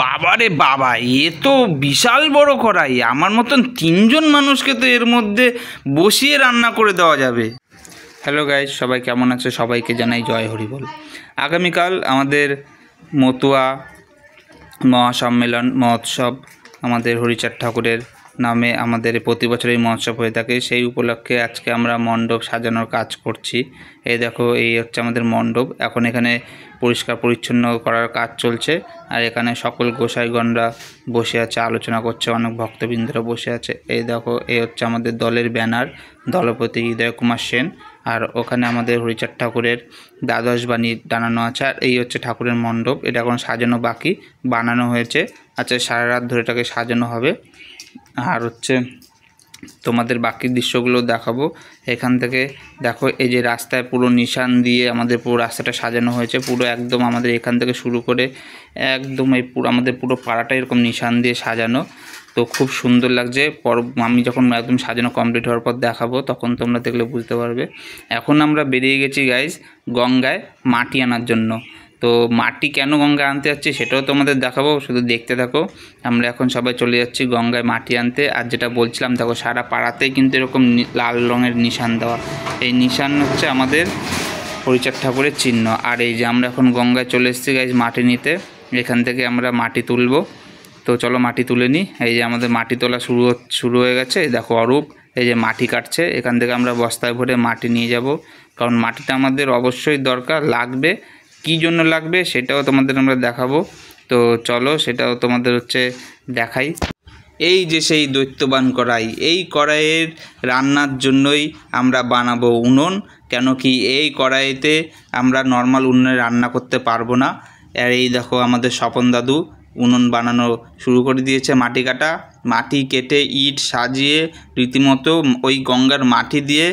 বাবা রে বাবা, এ তো বিশাল বড় কড়াই। আমার মতন 3জন মানুষকে তো এর মধ্যে বসিয়ে রান্না করে দেওয়া যাবে। হ্যালো গাইজ, সবাই কেমন আছে? সবাইকে জানাই জয় হরিবল। আগামীকাল আমাদের মতুয়া মহাসম্মেলন মহোৎসব, আমাদের হরিচাঁদ ঠাকুরের নামে আমাদের প্রতি বছর এই মহোৎসব হয়ে থাকে। সেই উপলক্ষে আজকে আমরা মণ্ডপ সাজানোর কাজ করছি। এই দেখো, এই হচ্ছে আমাদের মণ্ডপ। এখন এখানে পরিষ্কার পরিচ্ছন্ন করার কাজ চলছে। আর এখানে সকল গোসাইগণরা বসে আছে, আলোচনা করছে, অনেক ভক্তবৃন্দরা বসে আছে। এই দেখো, এই হচ্ছে আমাদের দলের ব্যানার, দলপতি হৃদয় কুমার সেন। আর ওখানে আমাদের হরিচাঁদ ঠাকুরের দ্বাদশ বাণী টানানো আছে। আর এই হচ্ছে ঠাকুরের মণ্ডপ, এটা এখন সাজানো বাকি, বানানো হয়েছে। আচ্ছা, সারা রাত ধরে এটাকে সাজানো হবে। আর হচ্ছে তোমাদের বাকি দৃশ্যগুলো দেখাবো। এখান থেকে দেখো, এই যে রাস্তায় পুরো নিশান দিয়ে আমাদের পুরো রাস্তাটা সাজানো হয়েছে। পুরো একদম আমাদের এখান থেকে শুরু করে একদম এই পুরো আমাদের পুরো পাড়াটা এরকম নিশান দিয়ে সাজানো। তো খুব সুন্দর লাগছে। আমি যখন একদম সাজানো কমপ্লিট হওয়ার পর দেখাবো, তখন তোমরা দেখলে বুঝতে পারবে। এখন আমরা বেরিয়ে গেছি গাইজ গঙ্গায় মাটি আনার জন্য। তো মাটি কেন গঙ্গায় আনতে যাচ্ছি সেটাও তোমাদের দেখাবো, শুধু দেখতে থাকো। আমরা এখন সবাই চলে যাচ্ছি গঙ্গায় মাটি আনতে। আর যেটা বলছিলাম, দেখো সারা পাড়াতেই কিন্তু এরকম লাল রঙের নিশান দেওয়া। এই নিশান হচ্ছে আমাদের হরিচাঁদ ঠাকুরের চিহ্ন। আর এই যে আমরা এখন গঙ্গায় চলে এসেছি গাইজ মাটি নিতে। এখান থেকে আমরা মাটি তুলব। তো চলো মাটি তুলে নিই। এই যে আমাদের মাটি তোলা শুরু হয়ে গেছে। দেখো অরূপ এই যে মাটি কাটছে। এখান থেকে আমরা বস্তায় ভরে মাটি নিয়ে যাব, কারণ মাটিটা আমাদের অবশ্যই দরকার লাগবে। কী জন্য লাগবে সেটাও তোমাদের আমরা দেখাবো। তো চলো সেটাও তোমাদের দেখাই। এই যে সেই দৈত্যবান কড়াই, এই কড়াইয়ের রান্নার জন্যই আমরা বানাবো উনুন। কেন কি এই কড়াইতে আমরা নর্মাল উনুনে রান্না করতে পারবো না। আর এই দেখো আমাদের স্বপন দাদু উনুন বানানো শুরু করে দিয়েছে। মাটি কেটে ইট সাজিয়ে রীতিমতো ওই গঙ্গার মাটি দিয়ে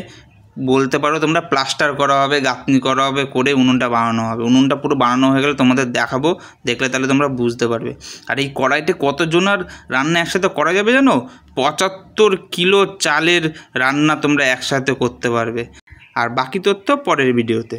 বলতে পারো তোমরা প্লাস্টার করা হবে, গাঁথনি করা হবে, করে উনুনটা বানানো হবে। উনুনটা পুরো বানানো হয়ে গেলে তোমাদের দেখাবো, দেখলে তাহলে তোমরা বুঝতে পারবে। আর এই কড়াইতে কতজনের রান্না একসাথে করা যাবে জানো? 75 কিলো চালের রান্না তোমরা একসাথে করতে পারবে। আর বাকি তথ্য পরের ভিডিওতে।